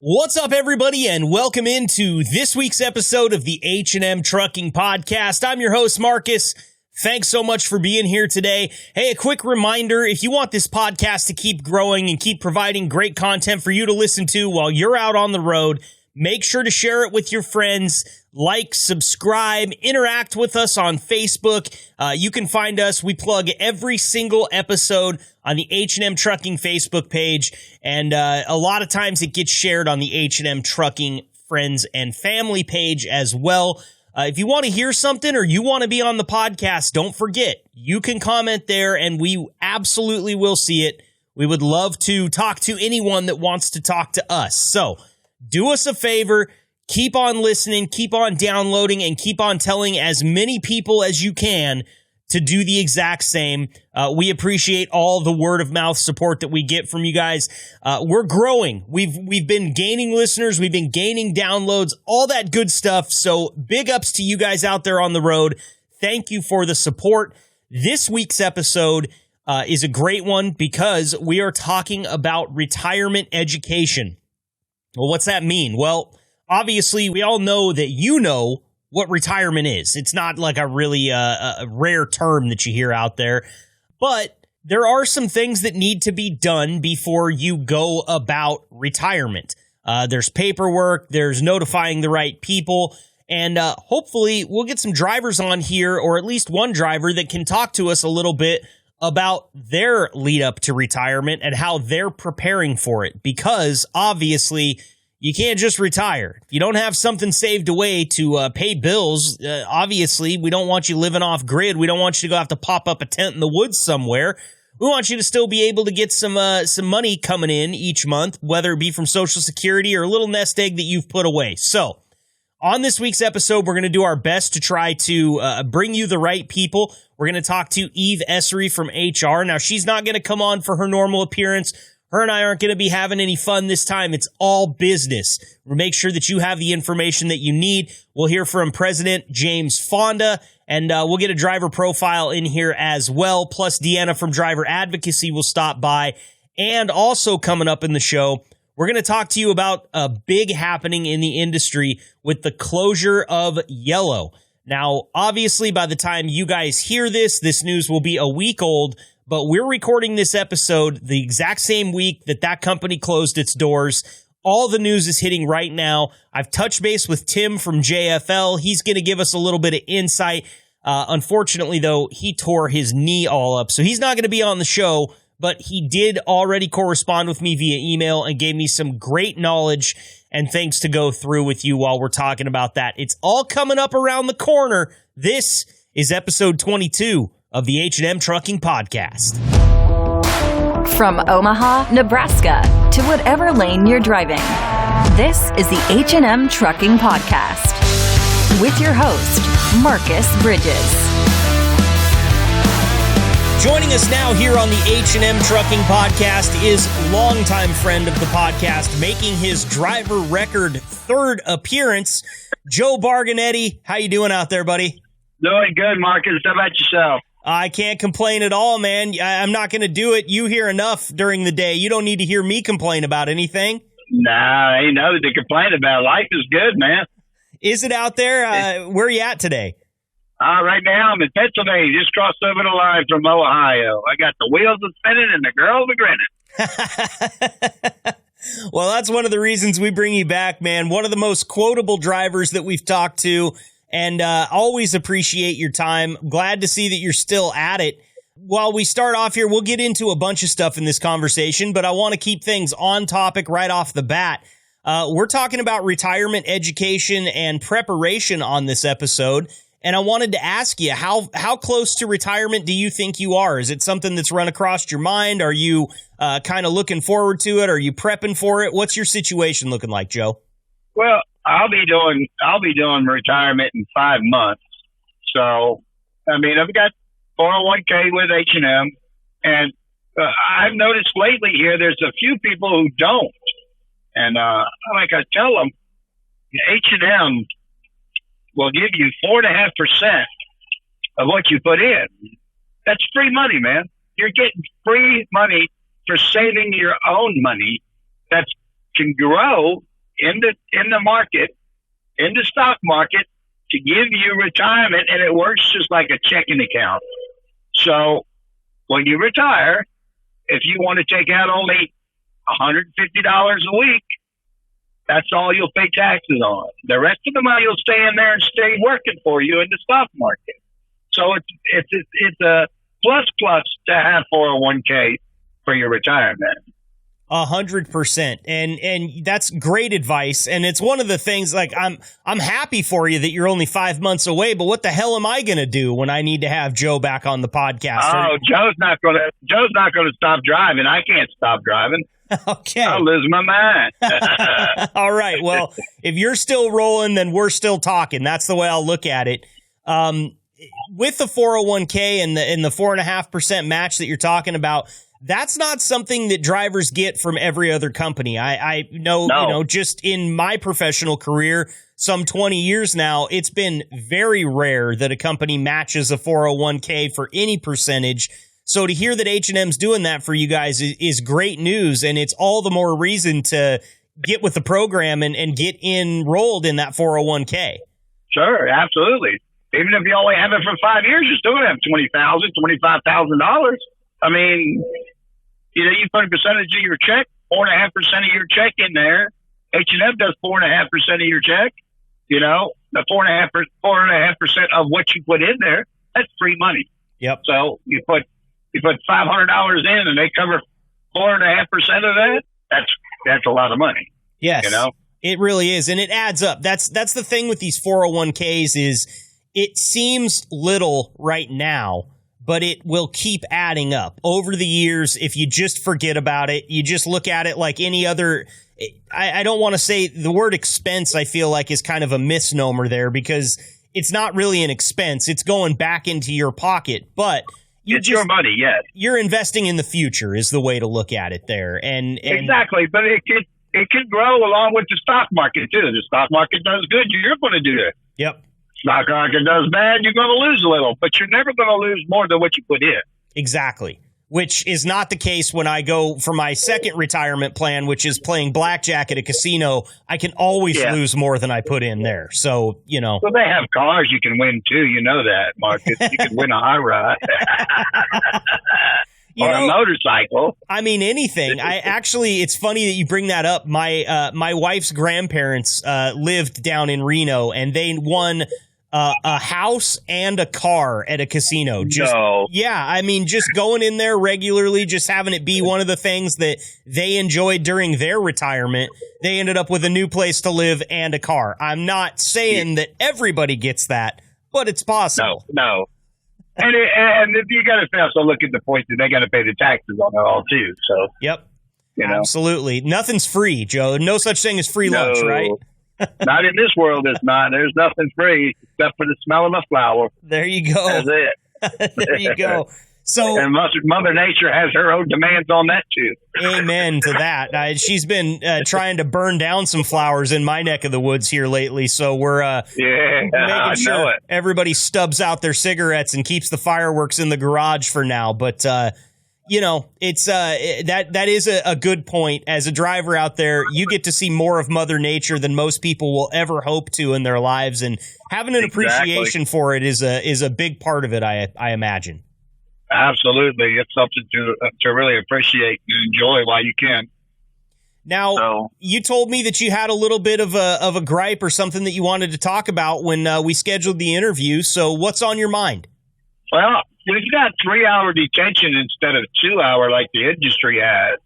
What's up, everybody, and welcome into this week's episode of the H&M Trucking Podcast. I'm your host, Marcus. Thanks so much for being here today. Hey, a quick reminder, if you want this podcast to keep growing and keep providing great content for you to listen to while you're out on the road, make sure to share it with your friends, like, subscribe, interact with us on Facebook. You can find us. We plug every single episode on the H&M Trucking Facebook page, and a lot of times it gets shared on the H&M Trucking friends and family page as well. If you want to hear something or you want to be on the podcast, don't forget, you can comment there, and we absolutely will see it. We would love to talk to anyone that wants to talk to us. So do us a favor, keep on listening, keep on downloading, and keep on telling as many people as you can to do the exact same. We appreciate all the word of mouth support that we get from you guys. We're growing. We've been gaining listeners. We've been gaining downloads, all that good stuff. So big ups to you guys out there on the road. Thank you for the support. This week's episode is a great one because we are talking about retirement education. Well, what's that mean? Well, obviously, we all know that you know what retirement is. It's not like a really a rare term that you hear out there, but there are some things that need to be done before you go about retirement. There's paperwork, there's notifying the right people, and hopefully we'll get some drivers on here, or at least one driver that can talk to us a little bit about their lead up to retirement and how they're preparing for it, because obviously you can't just retire. If you don't have something saved away to pay bills, obviously we don't want you living off grid. We don't want you to go have to pop up a tent in the woods somewhere. We want you to still be able to get some money coming in each month, whether it be from Social Security or a little nest egg that you've put away. So on this week's episode, we're going to do our best to try to bring you the right people. We're going to talk to Eve Essary from HR. Now, she's not going to come on for her normal appearance. Her and I aren't going to be having any fun this time. It's all business. We'll make sure that you have the information that you need. We'll hear from President James Fonda, and we'll get a driver profile in here as well. Plus, Deanna from Driver Advocacy will stop by. And also coming up in the show, we're going to talk to you about a big happening in the industry with the closure of Yellow. Now, obviously, by the time you guys hear this, this news will be a week old, but we're recording this episode the exact same week that that company closed its doors. All the news is hitting right now. I've touched base with Tim from JFL. He's going to give us a little bit of insight. Unfortunately, though, he tore his knee all up, so he's not going to be on the show, but he did already correspond with me via email and gave me some great knowledge and things to go through with you while we're talking about that. It's all coming up around the corner. This is episode 22 of the H&M Trucking Podcast. From Omaha, Nebraska, to whatever lane you're driving, this is the H&M Trucking Podcast with your host, Marcus Bridges. Joining us now here on the H&M Trucking Podcast is longtime friend of the podcast, making his driver record third appearance, Joe Bargonetti. How you doing out there, buddy? Doing good, Marcus. How about yourself? I can't complain at all, man. I'm not going to do it. You hear enough during the day. You don't need to hear me complain about anything. Nah, ain't nothing to complain about. Life is good, man. Is it out there? Where are you at today? Right now I'm in Pennsylvania. Just crossed over the line from Ohio. I got the wheels are spinning and the girls are grinning. Well, that's one of the reasons we bring you back, man. One of the most quotable drivers that we've talked to, and always appreciate your time. Glad to see that you're still at it. While we start off here, we'll get into a bunch of stuff in this conversation, but I want to keep things on topic right off the bat. We're talking about retirement education and preparation on this episode. And I wanted to ask you, how close to retirement do you think you are? Is it something that's run across your mind? Are you kind of looking forward to it? Are you prepping for it? What's your situation looking like, Joe? Well, I'll be doing retirement in 5 months. So, I mean, I've got 401k with H&M, and I've noticed lately here there's a few people who don't. And like I tell them, H&M will give you 4.5% of what you put in. That's free money, man. You're getting free money for saving your own money that can grow in the market, in the stock market, to give you retirement, and it works just like a checking account. So when you retire, if you want to take out only $150 a week, that's all you'll pay taxes on. The rest of the money will stay in there and stay working for you in the stock market. So it's a plus to have 401k for your retirement. 100%. And that's great advice. And it's one of the things, like, I'm happy for you that you're only 5 months away, but what the hell am I going to do when I need to have Joe back on the podcast? Oh, Joe's not going to stop driving. I can't stop driving. Okay. I'll lose my mind. All right. Well, if you're still rolling, then we're still talking. That's the way I'll look at it. With the 401k and the 4.5% match that you're talking about, that's not something that drivers get from every other company. I know, No. You know, just in my professional career, some 20 years now, it's been very rare that a company matches a 401k for any percentage. So to hear that H&M's doing that for you guys is great news, and it's all the more reason to get with the program and get enrolled in that 401k. Sure, absolutely. Even if you only have it for 5 years, you still have $25,000. I mean, you know, you put a percentage of your check, 4.5% of your check in there. H&M does 4.5% of your check. You know, the 4.5% of what you put in there, that's free money. Yep. So you put $500 in, and they cover 4.5% of that. That's a lot of money. Yes, you know, it really is, and it adds up. That's the thing with these 401ks is it seems little right now, but it will keep adding up over the years. If you just forget about it, you just look at it like any other. I don't want to say the word expense. I feel like is kind of a misnomer there, because it's not really an expense. It's going back into your pocket, but it's your money. Yes, you're investing in the future is the way to look at it there. And exactly, but it could grow along with the stock market too. The stock market does good, you're going to do it. Yep. Stock market does bad, you're going to lose a little, but you're never going to lose more than what you put in. Exactly. Which is not the case when I go for my second retirement plan, which is playing blackjack at a casino. I can always lose more than I put in there. So, you know. Well, they have cars you can win too. You know that, Marcus. You can win a high ride. Or a motorcycle. I mean, anything. It's funny that you bring that up. My wife's grandparents lived down in Reno, and they won a house and a car at a casino. Yeah, I mean, just going in there regularly, just having it be one of the things that they enjoyed during their retirement. They ended up with a new place to live and a car. I'm not saying that everybody gets that, but it's possible. No. And if you got to also look at the point that they got to pay the taxes on it all too. So yep, you know, absolutely, nothing's free, Joe. No such thing as free lunch, right? Not in this world. It's not. There's nothing free except for the smell of the flower. There you go. That's it. There you go. So, and Mother Nature has her own demands on that too. Amen to that. She's been trying to burn down some flowers in my neck of the woods here lately, so we're making sure everybody stubs out their cigarettes and keeps the fireworks in the garage for now. But you know, it's that is a good point. As a driver out there, you get to see more of Mother Nature than most people will ever hope to in their lives, and having an appreciation for it is a big part of it. I imagine. Absolutely. It's something to really appreciate and enjoy while you can. Now, you told me that you had a little bit of a gripe or something that you wanted to talk about when we scheduled the interview. So what's on your mind? Well, we've got 3-hour detention instead of 2-hour like the industry has.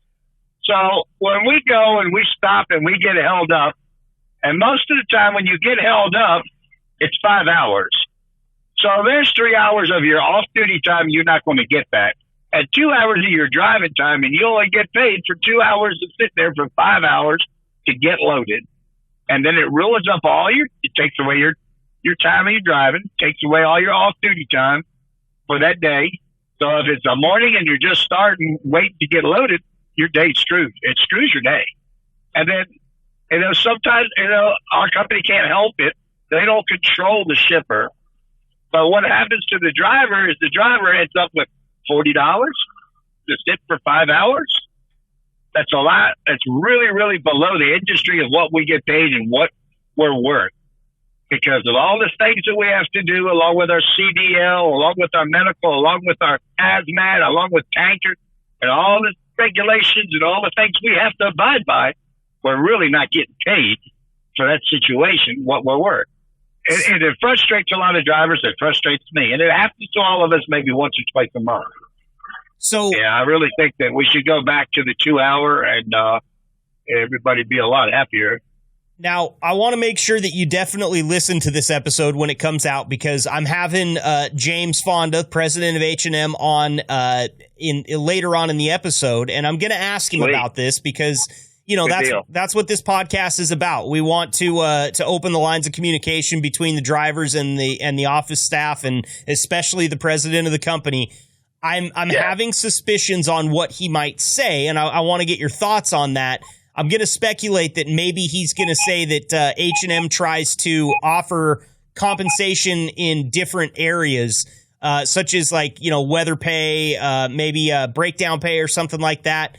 So when we go and we stop and we get held up, and most of the time when you get held up, it's 5 hours. So there's 3 hours of your off-duty time you're not going to get back, and 2 hours of your driving time, and you only get paid for 2 hours to sit there for 5 hours to get loaded. And then it rules up it takes away your time of your driving, takes away all your off-duty time for that day. So if it's a morning and you're just starting, waiting to get loaded, your day's screwed. It screws your day. And then, sometimes, our company can't help it. They don't control the shipper. But what happens to the driver is the driver ends up with $40 to sit for 5 hours. That's a lot. That's really, really below the industry of what we get paid and what we're worth. Because of all the things that we have to do, along with our CDL, along with our medical, along with our hazmat, along with tankers, and all the regulations and all the things we have to abide by, we're really not getting paid for that situation, what we're worth. And it frustrates a lot of drivers. It frustrates me. And it happens to all of us maybe once or twice a month. So yeah, I really think that we should go back to the 2 hour and everybody be a lot happier. Now, I want to make sure that you definitely listen to this episode when it comes out, because I'm having James Fonda, president of H&M, on later on in the episode, and I'm going to ask him about this because that's what this podcast is about. We want to open the lines of communication between the drivers and the office staff, and especially the president of the company. I'm having suspicions on what he might say, and I want to get your thoughts on that. I'm going to speculate that maybe he's going to say that H&M tries to offer compensation in different areas, such as weather pay, maybe breakdown pay or something like that.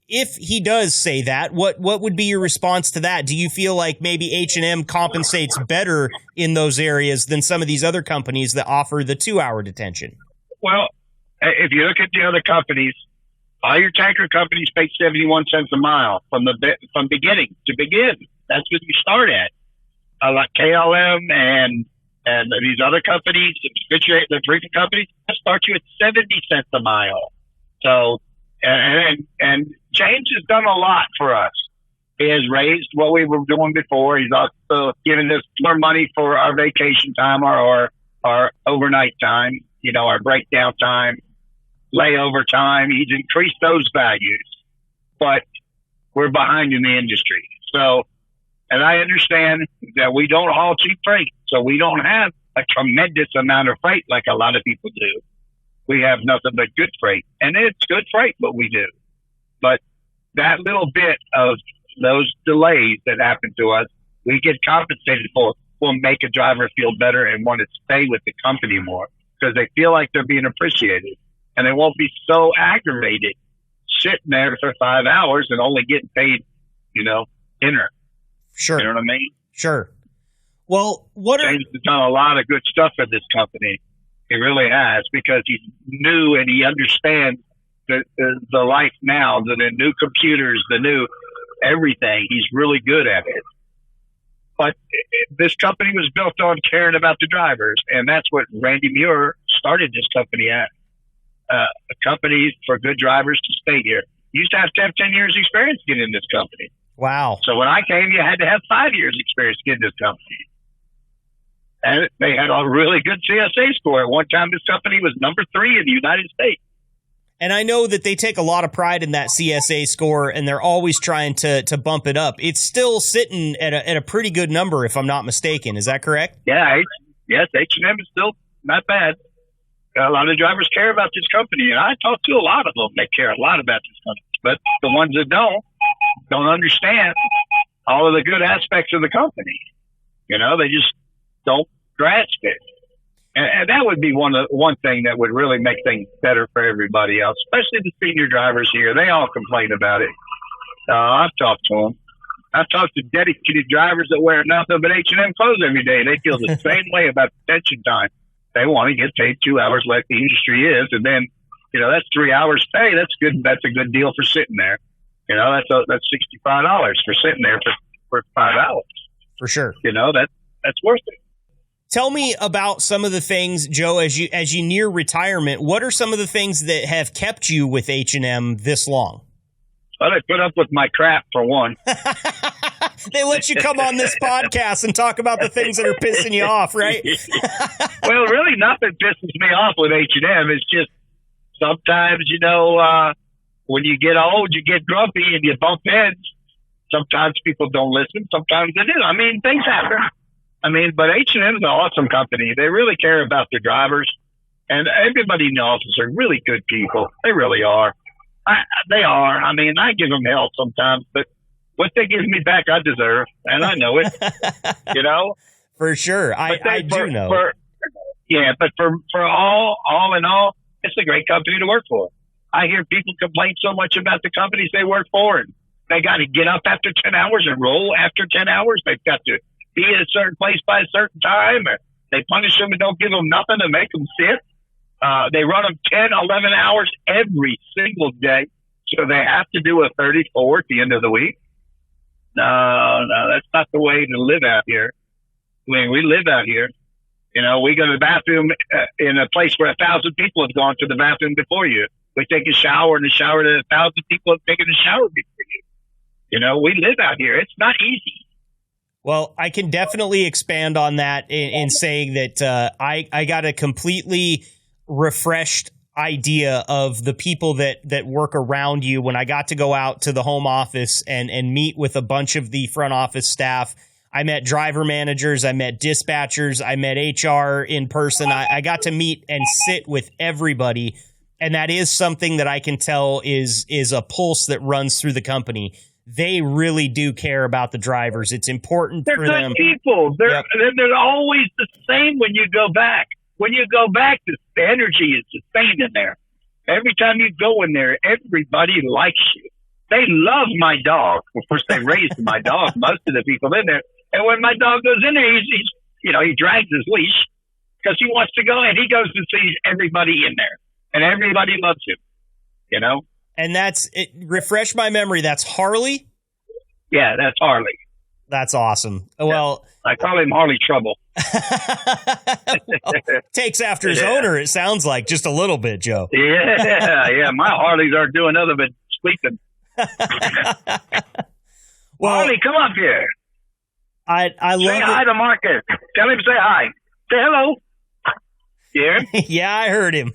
If he does say that, what would be your response to that? Do you feel like maybe H&M compensates better in those areas than some of these other companies that offer the 2 hour detention? Well, if you look at the other companies, all your tanker companies pay 71 cents a mile from beginning to begin. That's what you start at. Like KLM and these other companies, the freaking companies, that start you at 70 cents a mile. So, and James has done a lot for us. He has raised what we were doing before. He's also given us more money for our vacation time or our overnight time, our breakdown time, layover time. He's increased those values, but we're behind in the industry. So, and I understand that we don't haul cheap freight, so we don't have a tremendous amount of freight like a lot of people do. We have nothing but good freight, and it's good freight, what we do. But that little bit of those delays that happen to us, we get compensated for, will make a driver feel better and want to stay with the company more because they feel like they're being appreciated. And they won't be so aggravated sitting there for 5 hours and only getting paid, dinner. Sure. You know what I mean? Sure. Well, James has done a lot of good stuff for this company. He really has, because he's new and he understands the life now, the new computers, the new everything. He's really good at it. But this company was built on caring about the drivers, and that's what Randy Muir started this company at. A company for good drivers to stay here. You used to have 10 years experience getting in this company. Wow. So when I came, you had to have 5 years experience getting this company. And they had a really good CSA score. At one time, this company was number 3 in the United States. And I know that they take a lot of pride in that CSA score, and they're always trying to bump it up. It's still sitting at a pretty good number, if I'm not mistaken. Is that correct? Yeah. Yes, H&M is still not bad. A lot of drivers care about this company, and I talk to a lot of them. They care a lot about this company. But the ones that don't understand all of the good aspects of the company. They just don't grasp it. And that would be one thing that would really make things better for everybody else, especially the senior drivers here. They all complain about it. I've talked to them. I've talked to dedicated drivers that wear nothing but H&M clothes every day. They feel the same way about detention time. They want to get paid 2 hours like the industry is, and then, that's 3 hours pay. That's good. That's a good deal for sitting there. That's $65 for sitting there for 5 hours. For sure. That's worth it. Tell me about some of the things, Joe, as you near retirement. What are some of the things that have kept you with H&M this long? Well, they put up with my crap, for one. They let you come on this podcast and talk about the things that are pissing you off, right? Well, really nothing pisses me off with H&M. It's just sometimes, when you get old, you get grumpy and you bump heads. Sometimes people don't listen. Sometimes they do. Things happen. But H&M is an awesome company. They really care about their drivers. And everybody in the office are really good people. They really are. They are. I give them hell sometimes, but what they give me back, I deserve, and I know it. For sure, I do know. But for all in all, it's a great company to work for. I hear people complain so much about the companies they work for. And they got to get up after 10 hours and roll after 10 hours. They've got to be at a certain place by a certain time. Or they punish them and don't give them nothing to make them sit. They run them 10, 11 hours every single day. So they have to do a 34 at the end of the week. No, that's not the way to live out here. I mean, we live out here. You know, we go to the bathroom in a place where 1,000 people have gone to the bathroom before you. We take a shower in the shower that 1,000 people have taken a shower before you. You know, we live out here. It's not easy. Well, I can definitely expand on that in saying that I got a completely refreshed idea of the people that work around you when I got to go out to the home office and meet with a bunch of the front office staff. I met driver managers, I met dispatchers, I met HR in person. I got to meet and sit with everybody, and that is something that I can tell is a pulse that runs through the company. They really do care about the drivers. It's important for them. They're good people. They're always the same when you go back. When you go back, the energy is the same in there. Every time you go in there, everybody likes you. They love my dog. Of course, they raised my dog, most of the people in there. And when my dog goes in there, he's he drags his leash because he wants to go, and he goes and sees everybody in there, and everybody loves him, you know? And refresh my memory, that's Harley? Yeah, that's Harley. That's awesome. Yeah. Well, I call him Harley Trouble. Well, takes after his owner, it sounds like, just a little bit, Joe. Yeah. My Harleys aren't doing other than sleeping. Well, Harley, come up here. I love say hi to Marcus. Tell him to say hi. Say hello. Yeah. Yeah, I heard him.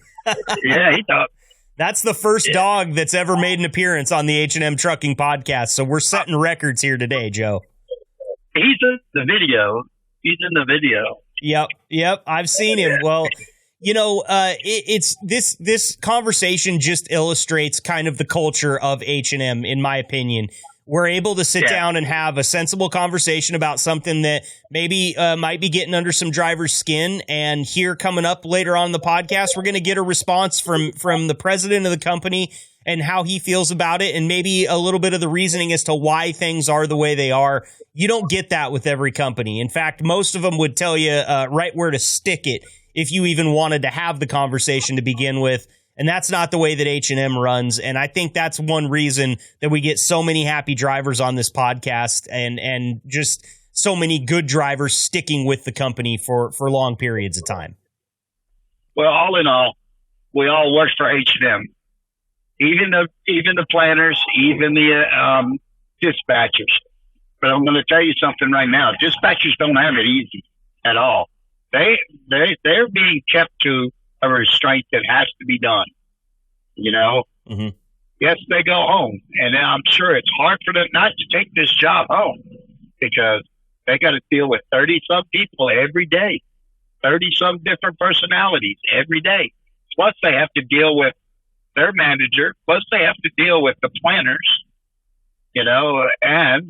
Yeah, he thought. That's the first dog that's ever made an appearance on the H&M Trucking podcast. So we're setting records here today, Joe. He's in the video. Yep. I've seen him. Well, it's this conversation just illustrates kind of the culture of H&M, in my opinion. We're able to sit down and have a sensible conversation about something that maybe might be getting under some driver's skin. And here coming up later on in the podcast, we're going to get a response from the president of the company and how he feels about it, and maybe a little bit of the reasoning as to why things are the way they are. You don't get that with every company. In fact, most of them would tell you right where to stick it if you even wanted to have the conversation to begin with. And that's not the way that H&M runs. And I think that's one reason that we get so many happy drivers on this podcast and just so many good drivers sticking with the company for long periods of time. Well, all in all, we all work for H&M. Even the planners, even the dispatchers. But I'm going to tell you something right now. Dispatchers don't have it easy at all. They're being kept to a restraint that has to be done, Mm-hmm. Yes, they go home, and I'm sure it's hard for them not to take this job home because they got to deal with 30-some people every day, 30-some different personalities every day. Plus, they have to deal with their manager. Plus, they have to deal with the planners, and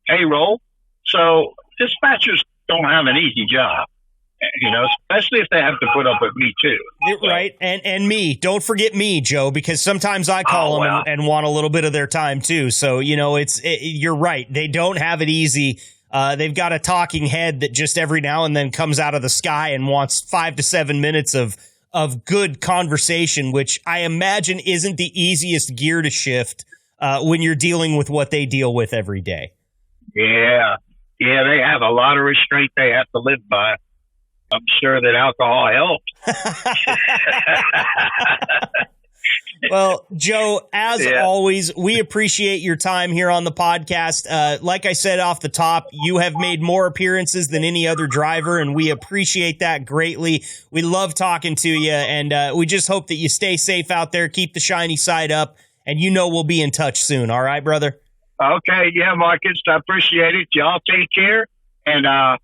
payroll. So dispatchers don't have an easy job. Especially if they have to put up with me too. Right. And me. Don't forget me, Joe, because sometimes I call them and want a little bit of their time too. So, you're right. They don't have it easy. They've got a talking head that just every now and then comes out of the sky and wants 5 to 7 minutes of good conversation, which I imagine isn't the easiest gear to shift when you're dealing with what they deal with every day. Yeah. Yeah. They have a lot of restraint they have to live by. I'm sure that alcohol helps. Well, Joe, as always, we appreciate your time here on the podcast. Like I said off the top, you have made more appearances than any other driver, and we appreciate that greatly. We love talking to you, and we just hope that you stay safe out there, keep the shiny side up, and we'll be in touch soon. All right, brother? Okay, yeah, Marcus, I appreciate it. Y'all take care, and I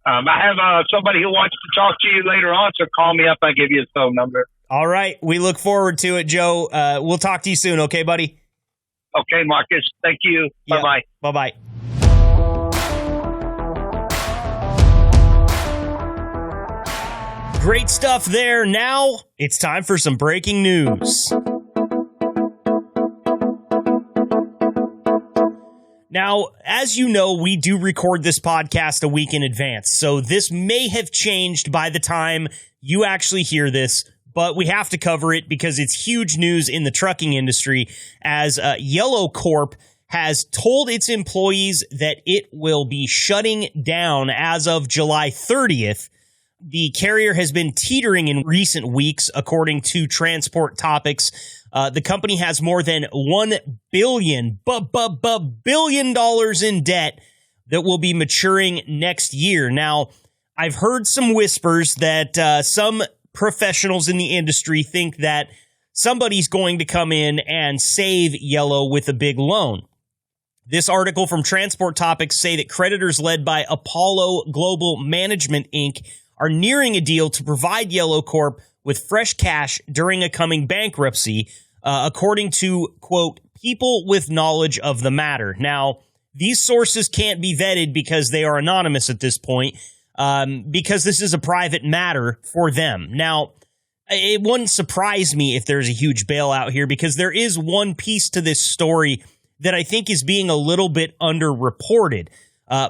have somebody who wants to talk to you later on, so call me up. I'll give you his phone number. All right. We look forward to it, Joe. We'll talk to you soon. Okay, buddy? Okay, Marcus. Thank you. Yeah. Bye-bye. Bye-bye. Great stuff there. Now it's time for some breaking news. Now, as you know, we do record this podcast a week in advance, so this may have changed by the time you actually hear this, but we have to cover it because it's huge news in the trucking industry as Yellow Corp has told its employees that it will be shutting down as of July 30th. The carrier has been teetering in recent weeks, according to Transport Topics. The company has more than $1 billion in debt that will be maturing next year. Now, I've heard some whispers that some professionals in the industry think that somebody's going to come in and save Yellow with a big loan. This article from Transport Topics say that creditors led by Apollo Global Management, Inc. are nearing a deal to provide Yellow Corp with fresh cash during a coming bankruptcy, according to, quote, people with knowledge of the matter. Now, these sources can't be vetted because they are anonymous at this point, because this is a private matter for them. Now, it wouldn't surprise me if there's a huge bailout here, because there is one piece to this story that I think is being a little bit underreported.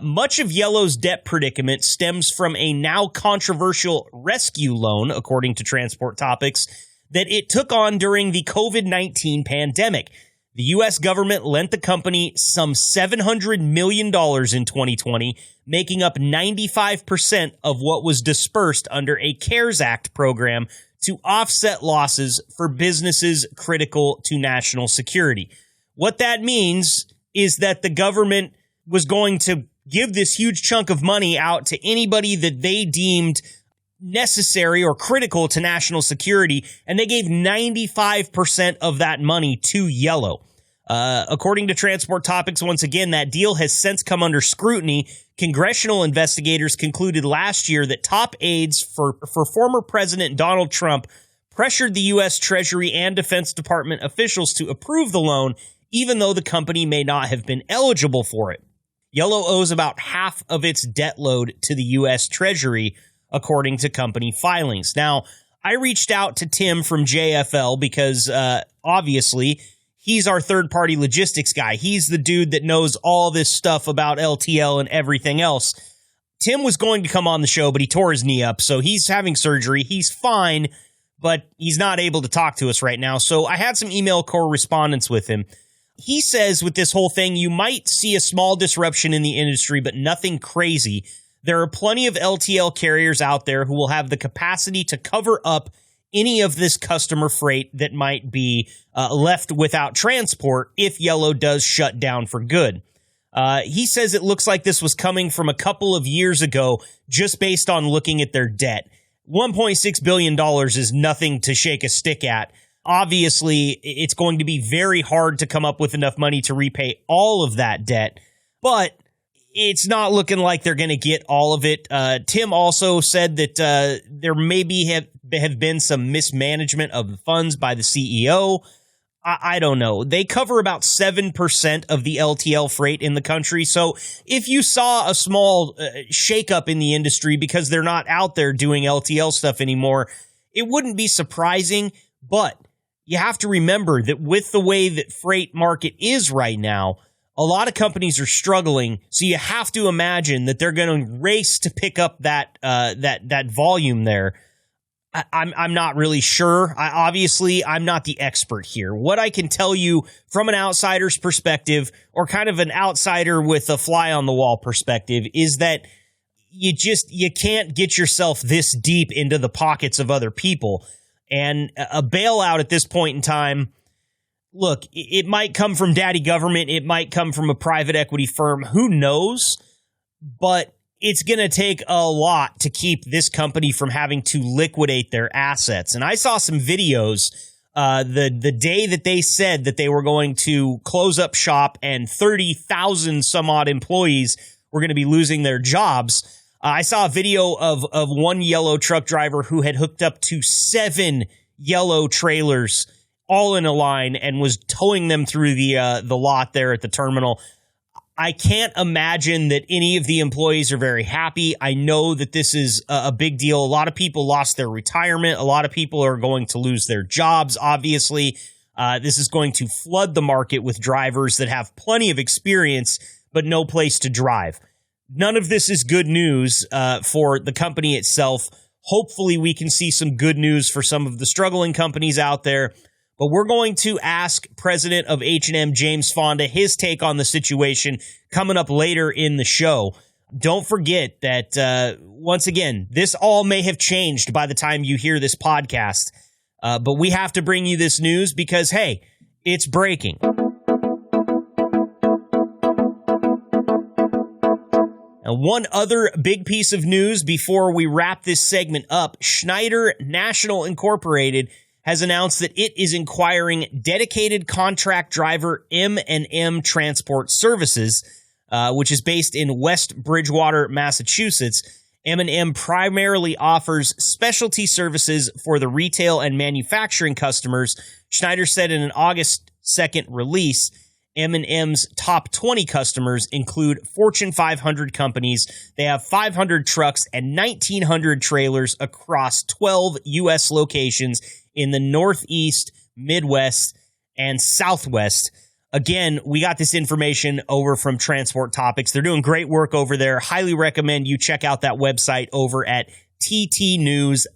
Much of Yellow's debt predicament stems from a now controversial rescue loan, according to Transport Topics, that it took on during the COVID-19 pandemic. The U.S. government lent the company some $700 million in 2020, making up 95% of what was dispersed under a CARES Act program to offset losses for businesses critical to national security. What that means is that the government was going to give this huge chunk of money out to anybody that they deemed necessary or critical to national security, and they gave 95% of that money to Yellow. According to Transport Topics, once again, that deal has since come under scrutiny. Congressional investigators concluded last year that top aides for former President Donald Trump pressured the U.S. Treasury and Defense Department officials to approve the loan, even though the company may not have been eligible for it. Yellow owes about half of its debt load to the U.S. Treasury, according to company filings. Now, I reached out to Tim from JFL because, obviously, he's our third-party logistics guy. He's the dude that knows all this stuff about LTL and everything else. Tim was going to come on the show, but he tore his knee up, so he's having surgery. He's fine, but he's not able to talk to us right now. So I had some email correspondence with him. He says with this whole thing, you might see a small disruption in the industry, but nothing crazy. There are plenty of LTL carriers out there who will have the capacity to cover up any of this customer freight that might be left without transport if Yellow does shut down for good. He says it looks like this was coming from a couple of years ago, just based on looking at their debt. $1.6 billion is nothing to shake a stick at. Obviously, it's going to be very hard to come up with enough money to repay all of that debt, but it's not looking like they're going to get all of it. Tim also said that there maybe have been some mismanagement of the funds by the CEO. I don't know. They cover about 7% of the LTL freight in the country. So if you saw a small shakeup in the industry because they're not out there doing LTL stuff anymore, it wouldn't be surprising. But you have to remember that with the way that freight market is right now, a lot of companies are struggling. So you have to imagine that they're going to race to pick up that volume there. I'm not really sure. I'm not the expert here. What I can tell you from an outsider's perspective, or kind of an outsider with a fly on the wall perspective, is that you can't get yourself this deep into the pockets of other people. And a bailout at this point in time, look, it might come from daddy government. It might come from a private equity firm. Who knows? But it's going to take a lot to keep this company from having to liquidate their assets. And I saw some videos the day that they said that they were going to close up shop and 30,000 some odd employees were going to be losing their jobs. I saw a video of one Yellow truck driver who had hooked up to 7 Yellow trailers all in a line and was towing them through the lot there at the terminal. I can't imagine that any of the employees are very happy. I know that this is a big deal. A lot of people lost their retirement. A lot of people are going to lose their jobs, obviously. This is going to flood the market with drivers that have plenty of experience, but no place to drive. None of this is good news for the company itself. Hopefully we can see some good news for some of the struggling companies out there. But we're going to ask President of H&M, James Fonda, his take on the situation coming up later in the show. Don't forget that, once again, this all may have changed by the time you hear this podcast. But we have to bring you this news because, hey, it's breaking. And one other big piece of news before we wrap this segment up, Schneider National Incorporated has announced that it is acquiring dedicated contract driver M&M Transport Services, which is based in West Bridgewater, Massachusetts. M&M primarily offers specialty services for the retail and manufacturing customers. Schneider said in an August 2nd release, M&M's top 20 customers include Fortune 500 companies. They have 500 trucks and 1,900 trailers across 12 U.S. locations in the Northeast, Midwest, and Southwest. Again, we got this information over from Transport Topics. They're doing great work over there. Highly recommend you check out that website over at ttnews.com.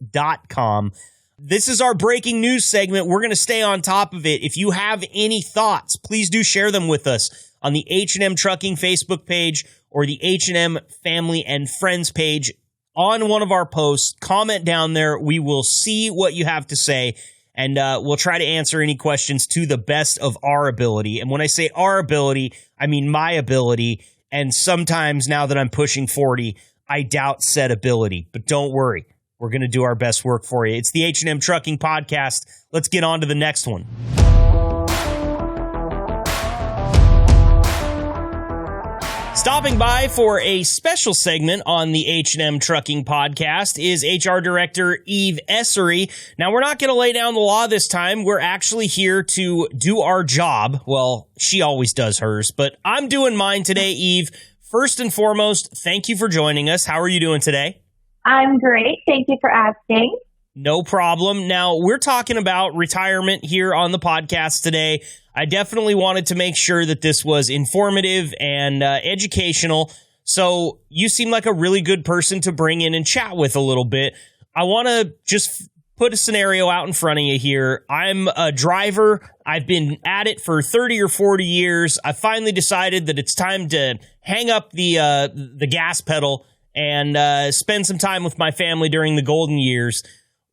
This is our breaking news segment. We're going to stay on top of it. If you have any thoughts, please do share them with us on the H&M Trucking Facebook page or the H&M Family and Friends page on one of our posts. Comment down there. We will see what you have to say, and we'll try to answer any questions to the best of our ability. And when I say our ability, I mean my ability. And sometimes now that I'm pushing 40, I doubt said ability. But don't worry. We're going to do our best work for you. It's the H&M Trucking Podcast. Let's get on to the next one. Stopping by for a special segment on the H&M Trucking Podcast is HR Director Eve Essary. Now, we're not going to lay down the law this time. We're actually here to do our job. Well, she always does hers, but I'm doing mine today, Eve. First and foremost, thank you for joining us. How are you doing today? I'm great. Thank you for asking. No problem. Now, we're talking about retirement here on the podcast today. I definitely wanted to make sure that this was informative and educational. So you seem like a really good person to bring in and chat with a little bit. I want to just put a scenario out in front of you here. I'm a driver. I've been at it for 30 or 40 years. I finally decided that it's time to hang up the gas pedal and spend some time with my family during the golden years.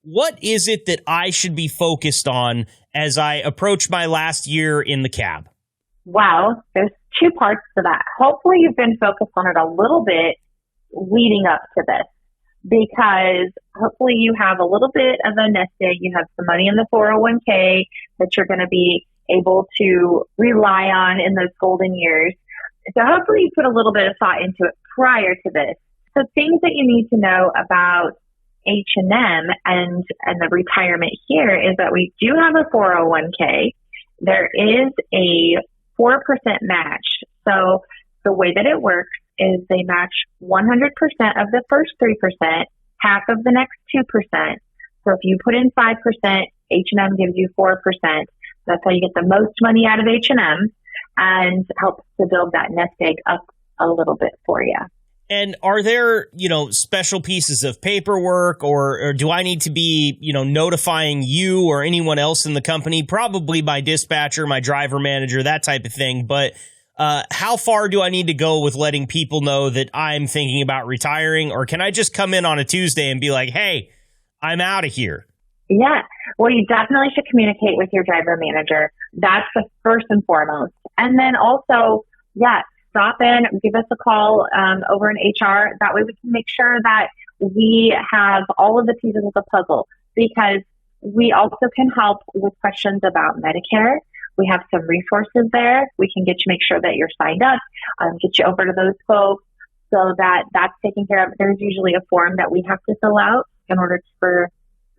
What is it that I should be focused on as I approach my last year in the cab? Wow, there's two parts to that. Hopefully you've been focused on it a little bit leading up to this, because hopefully you have a little bit of a nest egg. You have some money in the 401k that you're going to be able to rely on in those golden years. So hopefully you put a little bit of thought into it prior to this. So things that you need to know about H&M and the retirement here is that we do have a 401k. There is a 4% match. So the way that it works is they match 100% of the first 3%, half of the next 2%. So if you put in 5%, H&M gives you 4%. That's how you get the most money out of H&M and helps to build that nest egg up a little bit for you. And are there, special pieces of paperwork or do I need to be, notifying you or anyone else in the company? Probably my dispatcher, my driver manager, that type of thing. But how far do I need to go with letting people know that I'm thinking about retiring? Or can I just come in on a Tuesday and be like, hey, I'm out of here? Yeah. Well, you definitely should communicate with your driver manager. That's the first and foremost. And then also, stop in, give us a call over in HR. That way we can make sure that we have all of the pieces of the puzzle, because we also can help with questions about Medicare. We have some resources there. We can make sure that you're signed up, get you over to those folks so that that's taken care of. There's usually a form that we have to fill out in order for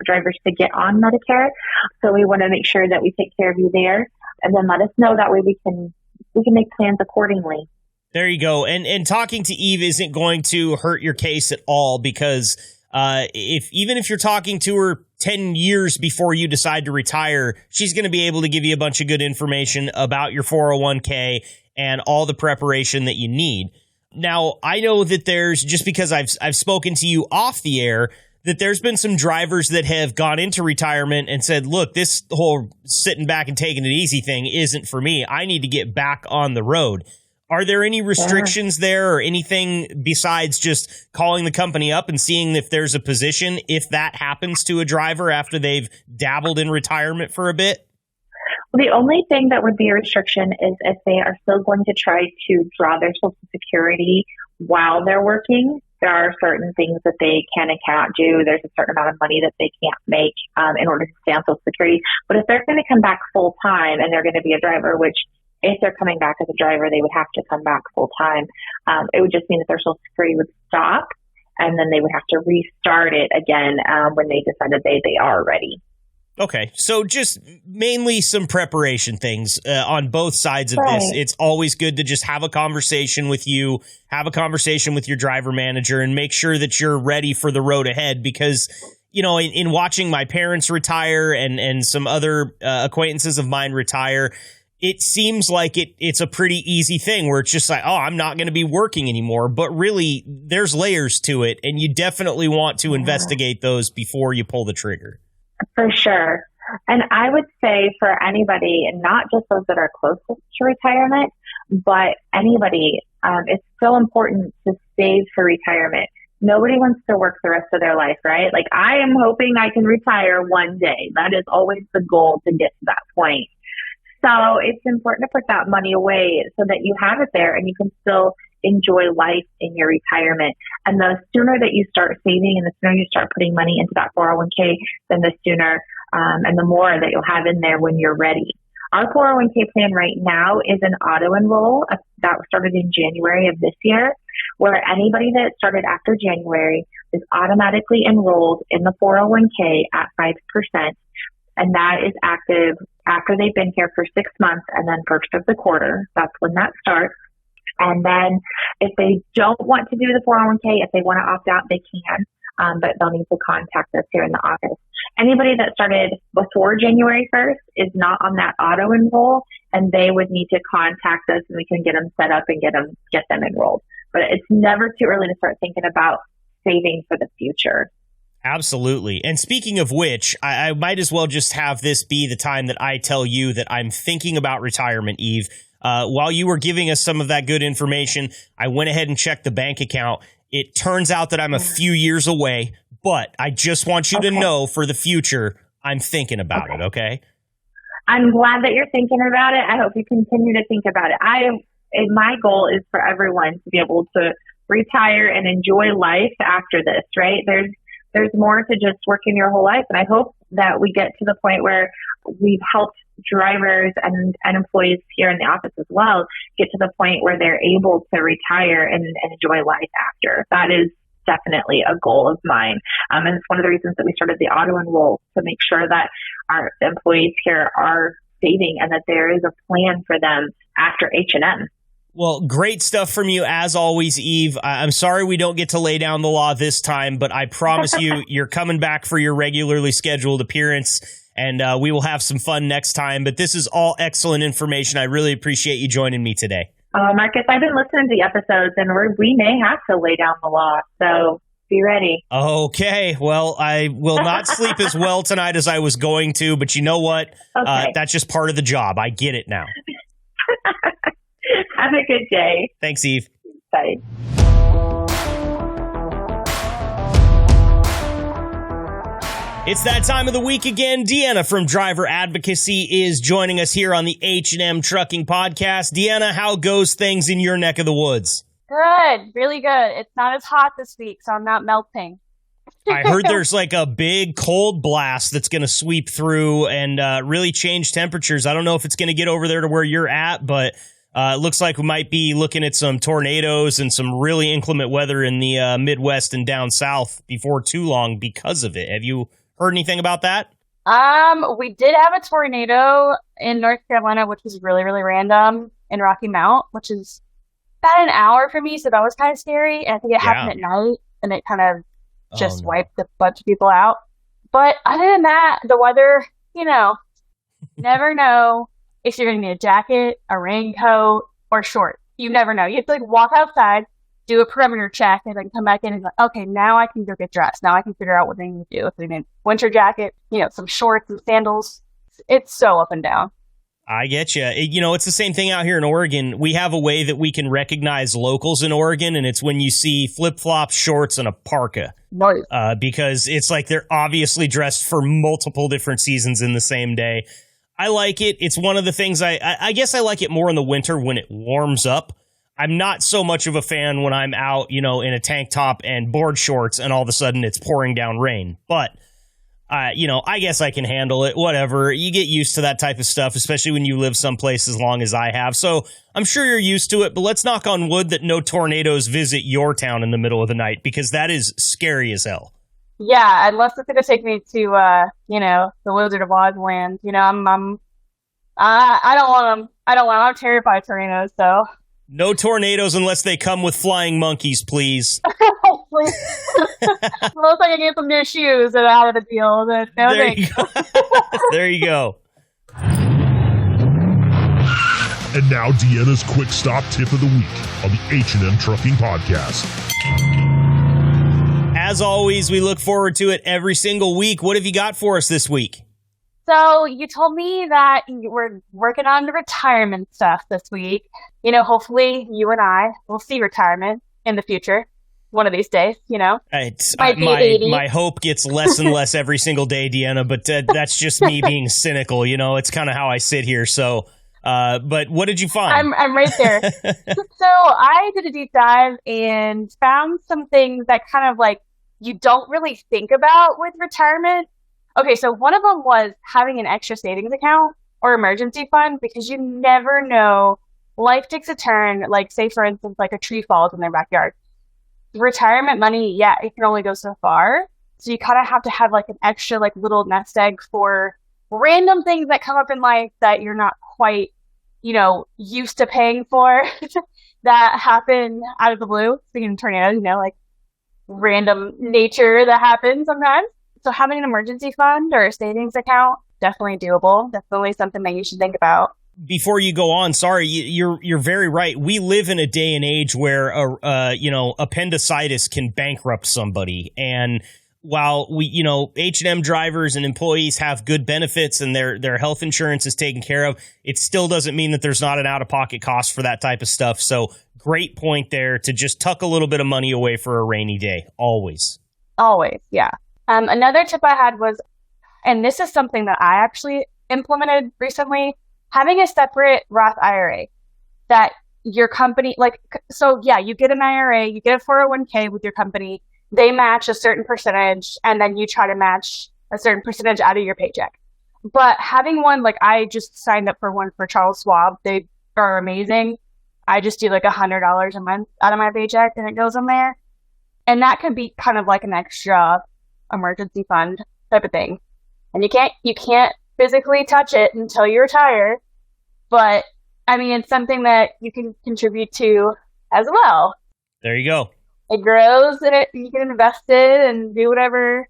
drivers to get on Medicare. So we want to make sure that we take care of you there, and then let us know. That way we can make plans accordingly. There you go. And talking to Eve isn't going to hurt your case at all, because even if you're talking to her 10 years before you decide to retire, she's going to be able to give you a bunch of good information about your 401k and all the preparation that you need. Now, I know that there's, just because I've spoken to you off the air, that there's been some drivers that have gone into retirement and said, look, this whole sitting back and taking it easy thing isn't for me. I need to get back on the road. Are there any restrictions there or anything besides just calling the company up and seeing if there's a position if that happens to a driver after they've dabbled in retirement for a bit? The only thing that would be a restriction is if they are still going to try to draw their Social Security while they're working. There are certain things that they can and cannot do. There's a certain amount of money that they can't make in order to stay on Social Security. But if they're going to come back full time and they're going to be a driver, which if they're coming back as a driver, they would have to come back full time. It would just mean that their Social Security would stop, and then they would have to restart it again when they decided they are ready. Okay, so just mainly some preparation things on both sides of this. It's always good to just have a conversation with you, have a conversation with your driver manager, and make sure that you're ready for the road ahead. Because, you know, in watching my parents retire and some other acquaintances of mine retire, it seems like it's a pretty easy thing where it's just like, oh, I'm not going to be working anymore. But really, there's layers to it, and you definitely want to investigate those before you pull the trigger. For sure. And I would say for anybody, and not just those that are closest to retirement, but anybody, it's so important to save for retirement. Nobody wants to work the rest of their life, right? Like, I am hoping I can retire one day. That is always the goal, to get to that point. So it's important to put that money away so that you have it there and you can still enjoy life in your retirement. And the sooner that you start saving and the sooner you start putting money into that 401k, then the sooner and the more that you'll have in there when you're ready. Our 401k plan right now is an auto enroll that started in January of this year, where anybody that started after January is automatically enrolled in the 401k at 5%. And that is active after they've been here for 6 months and then first of the quarter. That's when that starts. And then if they don't want to do the 401k, if they want to opt out, they can, but they'll need to contact us here in the office. Anybody that started before January 1st is not on that auto enroll, and they would need to contact us and we can get them set up and get them enrolled. But it's never too early to start thinking about saving for the future. Absolutely. And speaking of which, I might as well just have this be the time that I tell you that I'm thinking about retirement, Eve. While you were giving us some of that good information, I went ahead and checked the bank account. It turns out that I'm a few years away, but I just want you to know for the future, I'm thinking about it, okay? I'm glad that you're thinking about it. I hope you continue to think about it. My goal is for everyone to be able to retire and enjoy life after this, right? There's more to just working your whole life. And I hope that we get to the point where we've helped drivers and employees here in the office as well get to the point where they're able to retire and enjoy life after. That is definitely a goal of mine. And it's one of the reasons that we started the auto enroll, to make sure that our employees here are saving and that there is a plan for them after H&M. Well, great stuff from you as always, Eve. I'm sorry we don't get to lay down the law this time, but I promise you, you're coming back for your regularly scheduled appearance, and we will have some fun next time. But this is all excellent information. I really appreciate you joining me today. Marcus, I've been listening to the episodes, and we may have to lay down the law, so be ready. Okay. Well, I will not sleep as well tonight as I was going to, but you know what? Okay. That's just part of the job. I get it now. Have a good day. Thanks, Eve. Bye. It's that time of the week again. Deanna from Driver Advocacy is joining us here on the H&M Trucking Podcast. Deanna, how goes things in your neck of the woods? Good. Really good. It's not as hot this week, so I'm not melting. I heard there's like a big cold blast that's going to sweep through and really change temperatures. I don't know if it's going to get over there to where you're at, but it looks like we might be looking at some tornadoes and some really inclement weather in the Midwest and down south before too long because of it. Have you heard anything about that? We did have a tornado in North Carolina, which was really, really random, in Rocky Mount, which is about an hour from me, so that was kind of scary. And I think it happened at night, and it kind of just wiped a bunch of people out. But other than that, the weather, never know if you're going to need a jacket, a raincoat, or shorts. You never know. You have to like walk outside, do a perimeter check, and then come back in and go, okay, now I can go get dressed. Now I can figure out what I need to do. If I need a winter jacket, some shorts and sandals. It's so up and down. I get you. It's the same thing out here in Oregon. We have a way that we can recognize locals in Oregon, and it's when you see flip-flops, shorts, and a parka. Nice. Because it's like they're obviously dressed for multiple different seasons in the same day. I like it. It's one of the things I guess I like it more in the winter when it warms up. I'm not so much of a fan when I'm out, in a tank top and board shorts and all of a sudden it's pouring down rain. But, I guess I can handle it. Whatever. You get used to that type of stuff, especially when you live someplace as long as I have. So I'm sure you're used to it, but let's knock on wood that no tornadoes visit your town in the middle of the night, because that is scary as hell. Yeah, unless it's going to take me to, the Wizard of Oz land. I don't want them. I'm terrified of tornadoes, so. No tornadoes unless they come with flying monkeys, please. Please. Unless I can get some new shoes that are out of the deal. No, there you go. There you go. And now Deanna's quick stop tip of the week on the H&M Trucking Podcast. As always, we look forward to it every single week. What have you got for us this week? So you told me that you were working on the retirement stuff this week. Hopefully you and I will see retirement in the future one of these days, My hope gets less and less every single day, Deanna, but that's just me being cynical. It's kind of how I sit here. So, but what did you find? I'm right there. So I did a deep dive and found some things that kind of like you don't really think about with retirement. Okay, so one of them was having an extra savings account or emergency fund, because you never know. Life takes a turn, like say for instance, like a tree falls in their backyard. Retirement money, it can only go so far. So you kind of have to have like an extra like little nest egg for random things that come up in life that you're not quite, used to paying for that happen out of the blue. Speaking of tornadoes, like random nature that happens sometimes. So having an emergency fund or a savings account, definitely doable. Definitely something that you should think about. Before you go on, sorry, you're very right. We live in a day and age where appendicitis can bankrupt somebody, and while we H&M drivers and employees have good benefits and their health insurance is taken care of, it still doesn't mean that there's not an out-of-pocket cost for that type of stuff. So great point there to just tuck a little bit of money away for a rainy day. Always, yeah. Another tip I had was, and this is something that I actually implemented recently, having a separate Roth IRA that your company, you get an IRA, you get a 401k with your company, they match a certain percentage, and then you try to match a certain percentage out of your paycheck. But having one, like I just signed up for one for Charles Schwab. They are amazing. I just do like $100 a month out of my paycheck and it goes in there. And that can be kind of like an extra emergency fund type of thing. And you can't physically touch it until you retire, but I mean, it's something that you can contribute to as well. There you go. It grows and you can invest it and do whatever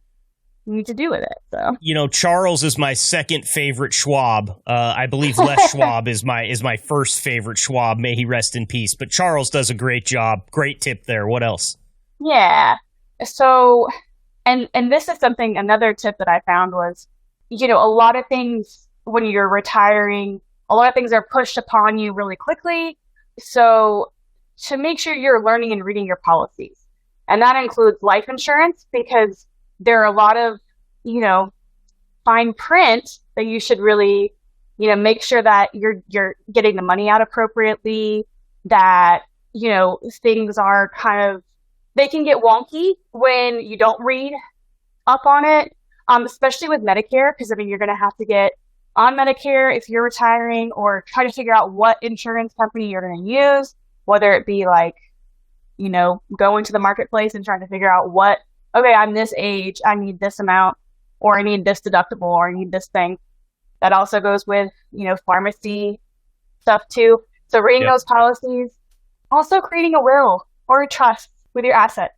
you need to do with it. So, Charles is my second favorite Schwab. I believe Les Schwab is my first favorite Schwab. May he rest in peace. But Charles does a great job. Great tip there. What else? Yeah. So, and this is another tip that I found was, a lot of things when you're retiring, a lot of things are pushed upon you really quickly. So to make sure you're learning and reading your policies. And that includes life insurance, because there are a lot of, fine print that you should really, make sure that you're getting the money out appropriately, that, things are they can get wonky when you don't read up on it. Especially with Medicare, because you're going to have to get on Medicare if you're retiring, or try to figure out what insurance company you're going to use, whether it be going to the marketplace and trying to figure out I'm this age, I need this amount, or I need this deductible, or I need this thing. That also goes with, pharmacy stuff too. So reading those policies, also creating a will or a trust with your assets.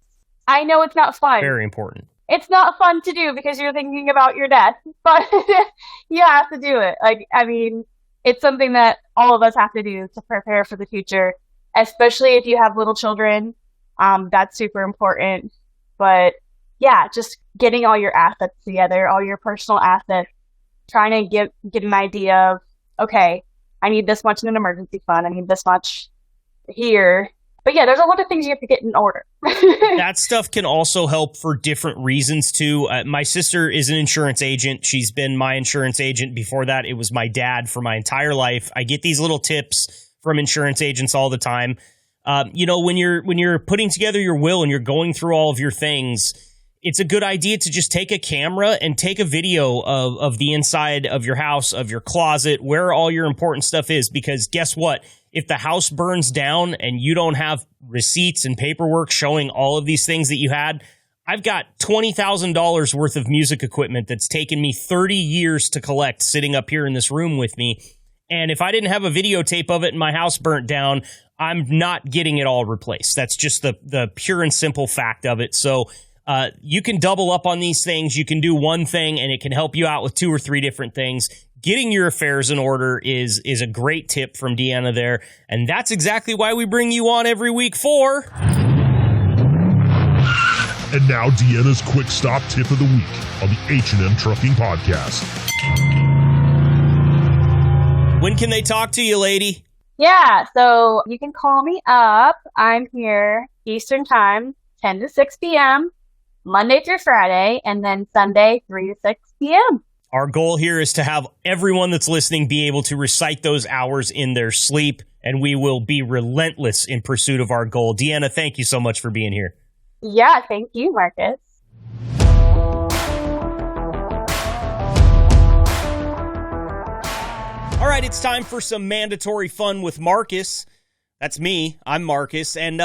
I know it's not fun. Very important. it's not fun to do because you're thinking about your death, but you have to do it. Like, I mean, it's something that all of us have to do to prepare for the future, especially if you have little children. That's super important. But yeah, just getting all your assets together, all your personal assets, trying to get an idea of, okay, I need this much in an emergency fund. I need this much here. But yeah, there's a lot of things you have to get in order. That stuff can also help for different reasons too. My sister is an insurance agent. She's been my insurance agent. Before that, it was my dad for my entire life. I get these little tips from insurance agents all the time. When you're putting together your will and you're going through all of your things, it's a good idea to just take a camera and take a video of the inside of your house, of your closet, where all your important stuff is. Because guess what? If the house burns down and you don't have receipts and paperwork showing all of these things that you had, I've got $20,000 worth of music equipment that's taken me 30 years to collect sitting up here in this room with me. And if I didn't have a videotape of it and my house burnt down, I'm not getting it all replaced. That's just the pure and simple fact of it. So you can double up on these things. You can do one thing and it can help you out with 2 or 3 different things. Getting your affairs in order is a great tip from Deanna there. And that's exactly why we bring you on every week for... And now Deanna's quick stop tip of the week on the H&M Trucking Podcast. When can they talk to you, lady? Yeah, so you can call me up. I'm here Eastern Time, 10 to 6 p.m., Monday through Friday, and then Sunday, 3 to 6 p.m. Our goal here is to have everyone that's listening be able to recite those hours in their sleep, and we will be relentless in pursuit of our goal. Deanna, thank you so much for being here. Yeah, thank you, Marcus. All right, it's time for some mandatory fun with Marcus. That's me. I'm Marcus. And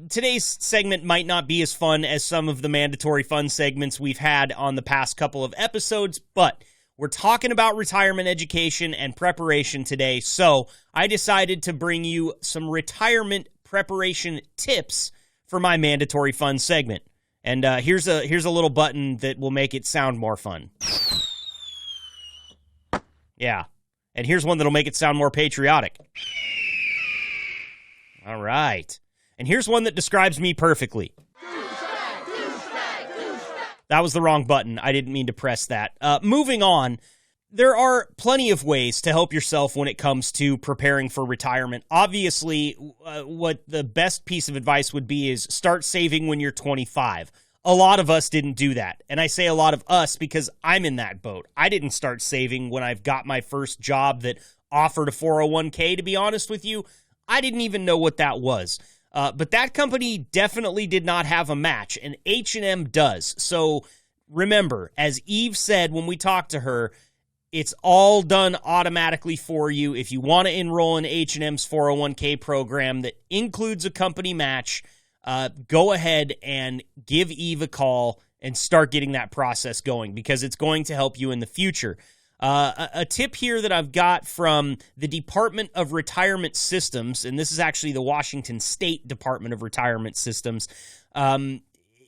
today's segment might not be as fun as some of the mandatory fun segments we've had on the past couple of episodes, but we're talking about retirement education and preparation today. So I decided to bring you some retirement preparation tips for my mandatory fun segment. And here's a little button that will make it sound more fun. Yeah. And here's one that'll make it sound more patriotic. All right. And here's one that describes me perfectly. That was the wrong button. I didn't mean to press that. Moving on, there are plenty of ways to help yourself when it comes to preparing for retirement. Obviously, what the best piece of advice would be is start saving when you're 25. A lot of us didn't do that. And I say a lot of us because I'm in that boat. I didn't start saving when I've got my first job that offered a 401k, to be honest with you. I didn't even know what that was. But that company definitely did not have a match, and H&M does. So remember, as Eve said when we talked to her, it's all done automatically for you. If you want to enroll in H&M's 401k program that includes a company match, go ahead and give Eve a call and start getting that process going because it's going to help you in the future. A tip here that I've got from the Department of Retirement Systems, and this is actually the Washington State Department of Retirement Systems.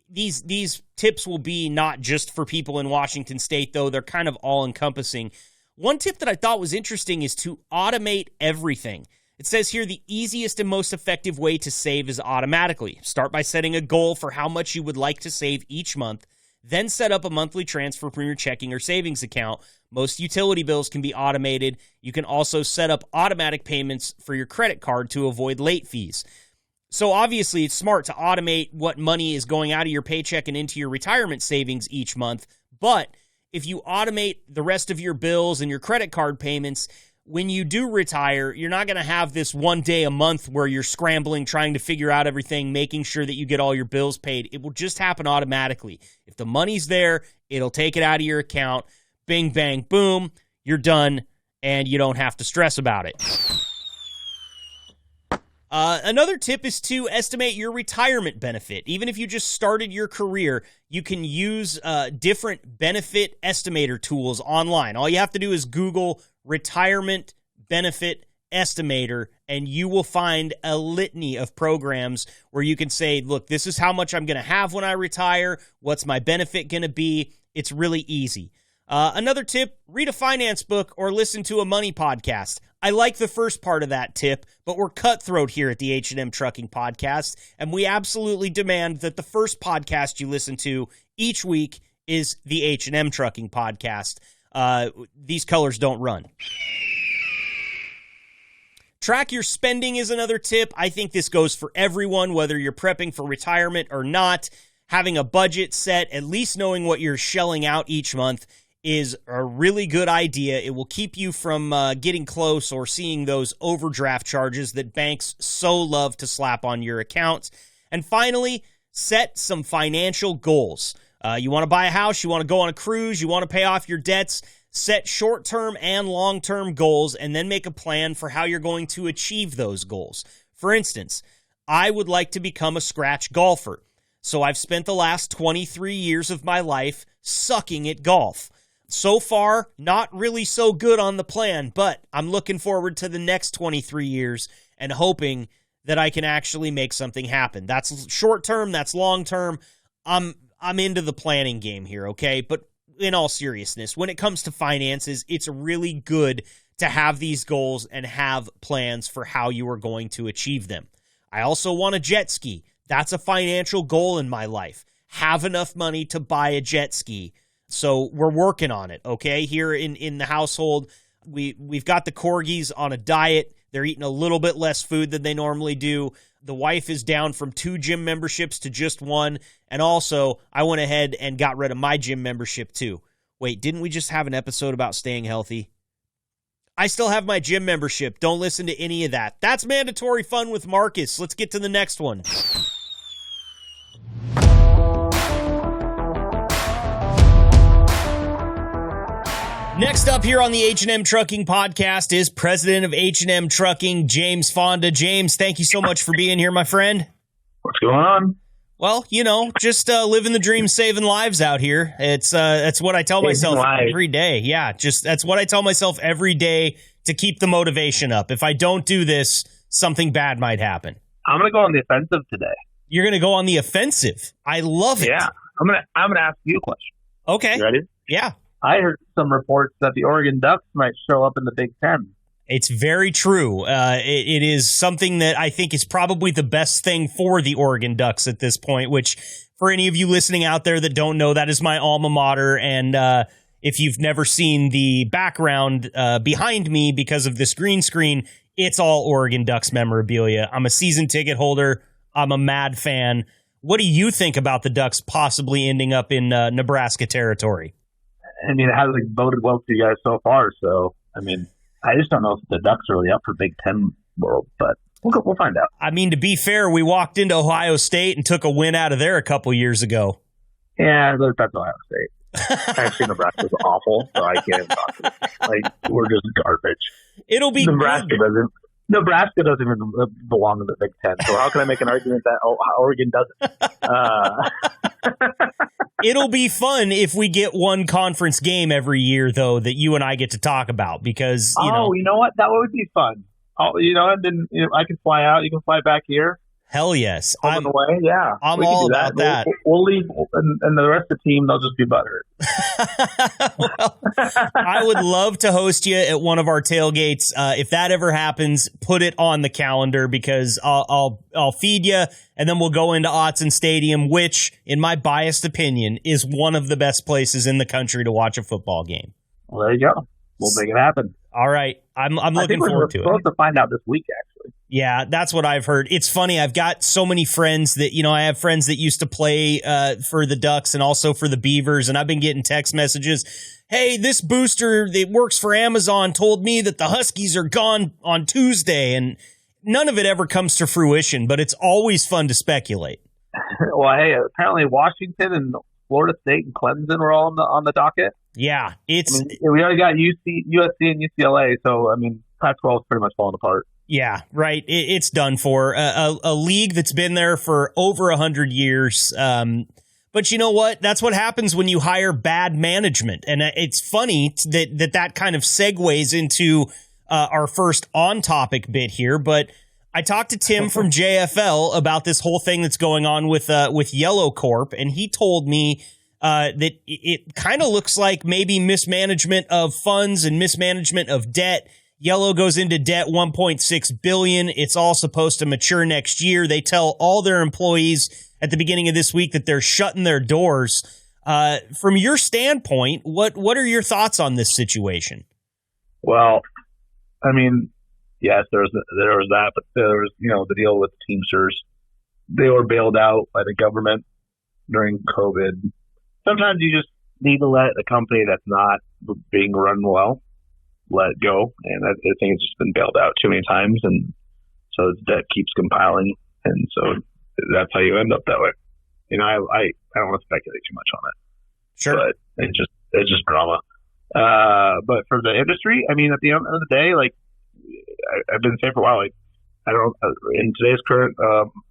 These tips will be not just for people in Washington State, though. They're kind of all-encompassing. One tip that I thought was interesting is to automate everything. It says here the easiest and most effective way to save is automatically. Start by setting a goal for how much you would like to save each month, then set up a monthly transfer from your checking or savings account. Most utility bills can be automated. You can also set up automatic payments for your credit card to avoid late fees. So obviously it's smart to automate what money is going out of your paycheck and into your retirement savings each month. But if you automate the rest of your bills and your credit card payments, when you do retire, you're not going to have this one day a month where you're scrambling, trying to figure out everything, making sure that you get all your bills paid. It will just happen automatically. If the money's there, it'll take it out of your account. Bing, bang, boom, you're done, and you don't have to stress about it. Another tip is to estimate your retirement benefit. Even if you just started your career, you can use different benefit estimator tools online. All you have to do is Google retirement benefit estimator, and you will find a litany of programs where you can say, look, this is how much I'm going to have when I retire. What's my benefit going to be? It's really easy. Another tip, read a finance book or listen to a money podcast. I like the first part of that tip, but we're cutthroat here at the H&M Trucking Podcast, and we absolutely demand that the first podcast you listen to each week is the H&M Trucking Podcast. These colors don't run. Track your spending is another tip. I think this goes for everyone, whether you're prepping for retirement or not. Having a budget set, at least knowing what you're shelling out each month, is a really good idea. It will keep you from getting close or seeing those overdraft charges that banks so love to slap on your account. And finally, set some financial goals. You want to buy a house, you want to go on a cruise, you want to pay off your debts. Set short-term and long-term goals and then make a plan for how you're going to achieve those goals. For instance, I would like to become a scratch golfer. So I've spent the last 23 years of my life sucking at golf. So far, not really so good on the plan, but I'm looking forward to the next 23 years and hoping that I can actually make something happen. That's short-term, that's long-term. I'm into the planning game here, okay? But in all seriousness, when it comes to finances, it's really good to have these goals and have plans for how you are going to achieve them. I also want a jet ski. That's a financial goal in my life. Have enough money to buy a jet ski. So we're working on it, okay? Here in the household, we've got the corgis on a diet. They're eating a little bit less food than they normally do. The wife is down from 2 gym memberships to just 1. And also, I went ahead and got rid of my gym membership too. Wait, didn't we just have an episode about staying healthy? I still have my gym membership. Don't listen to any of that. That's mandatory fun with Marcus. Let's get to the next one. Next up here on the H&M Trucking Podcast is President of H&M Trucking, James Fonda. James, thank you so much for being here, my friend. What's going on? Well, just living the dream, saving lives out here. That's what I tell myself every day. Yeah, that's what I tell myself every day to keep the motivation up. If I don't do this, something bad might happen. I'm going to go on the offensive today. You're going to go on the offensive. I love it. Yeah. I'm going to ask you a question. Okay. You ready? Yeah. I heard some reports that the Oregon Ducks might show up in the Big Ten. It's very true. It is something that I think is probably the best thing for the Oregon Ducks at this point, which for any of you listening out there that don't know, that is my alma mater. And if you've never seen the background behind me because of this green screen, it's all Oregon Ducks memorabilia. I'm a season ticket holder. I'm a mad fan. What do you think about the Ducks possibly ending up in Nebraska territory? I mean, it hasn't voted well for you guys so far. So, I mean, I just don't know if the Ducks are really up for Big Ten world, but we'll find out. I mean, to be fair, we walked into Ohio State and took a win out of there a couple years ago. Yeah, that's Ohio State. Actually, Nebraska's awful, so I can't talk to it. Like, we're just garbage. It'll be Nebraska doesn't even belong in the Big Ten. So how can I make an argument that Oregon doesn't? It'll be fun if we get one conference game every year, though, that you and I get to talk about because, you know what? That would be fun. And then I can fly out. You can fly back here. Hell yes. On the way, yeah. I'm all about that. We'll leave, and the rest of the team, they'll just be butthurt. Well, I would love to host you at one of our tailgates. If that ever happens, put it on the calendar because I'll feed you, and then we'll go into Autzen Stadium, which, in my biased opinion, is one of the best places in the country to watch a football game. Well, there you go. We'll make it happen. All right. I'm looking forward to it. We're supposed to find out this week, actually. Yeah, that's what I've heard. It's funny. I've got so many friends that, I have friends that used to play for the Ducks and also for the Beavers, and I've been getting text messages. Hey, this booster that works for Amazon told me that the Huskies are gone on Tuesday, and none of it ever comes to fruition, but it's always fun to speculate. Well, hey, apparently Washington and Florida State and Clemson were all on the docket. Yeah, we already got USC and UCLA, so, Pac-12 is pretty much falling apart. Yeah, right. It's done for. A league that's been there for over 100 years. But you know what? That's what happens when you hire bad management. And it's funny that kind of segues into our first on-topic bit here, but I talked to Tim from JFL about this whole thing that's going on with Yellow Corp, and he told me that it kind of looks like maybe mismanagement of funds and mismanagement of debt. Yellow goes into debt $1.6 billion. It's all supposed to mature next year. They tell all their employees at the beginning of this week that they're shutting their doors. From your standpoint, what are your thoughts on this situation? Well, I mean, yes, there was that, but there was, the deal with Teamsters. They were bailed out by the government during COVID. Sometimes you just need to let a company that's not being run well let go, and I think it's just been bailed out too many times, and so its debt keeps compiling, and so that's how you end up that way. I don't want to speculate too much on it. Sure, but it's just drama. But for the industry, I mean, at the end of the day, like I've been saying for a while, like I don't in today's current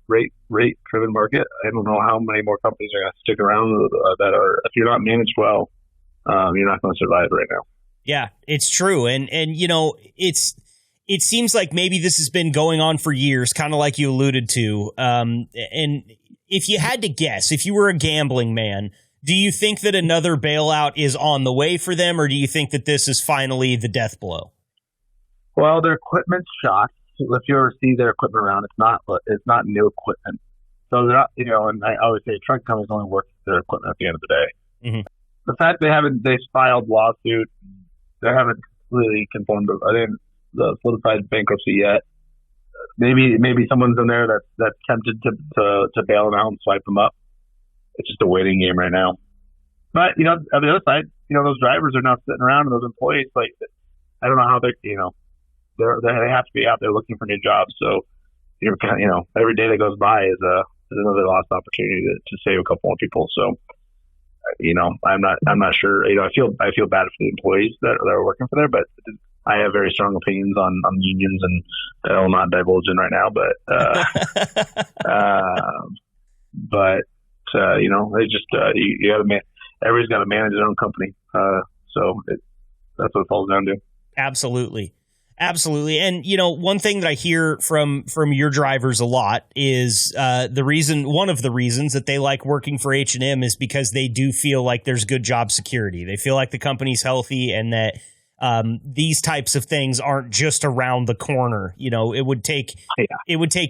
rate-driven market, I don't know how many more companies are going to stick around that are, if you're not managed well, you're not going to survive right now. Yeah, it's true. And it seems like maybe this has been going on for years, kind of like you alluded to. And if you had to guess, if you were a gambling man, do you think that another bailout is on the way for them, or do you think that this is finally the death blow? Well, their equipment's shot. If you ever see their equipment around, it's not new equipment. So they're not, and I always say truck companies only work their equipment at the end of the day. Mm-hmm. The fact they filed lawsuit, they haven't really conformed to, I didn't solidified bankruptcy yet. Maybe someone's in there that's tempted to bail them out and swipe them up. It's just a waiting game right now. But on the other side, those drivers are now sitting around, and those employees, like, I don't know how they have to be out there looking for new jobs. So you're kind of, every day that goes by is another lost opportunity to save a couple more people. So. I'm not sure. I feel bad for the employees that are working for there, but I have very strong opinions on unions, and that I will not divulge in right now. But they just you got to everybody's got to manage their own company. So that's what it falls down to. Absolutely. And, one thing that I hear from your drivers a lot is one of the reasons that they like working for H&M is because they do feel like there's good job security. They feel like the company's healthy, and that these types of things aren't just around the corner. It would take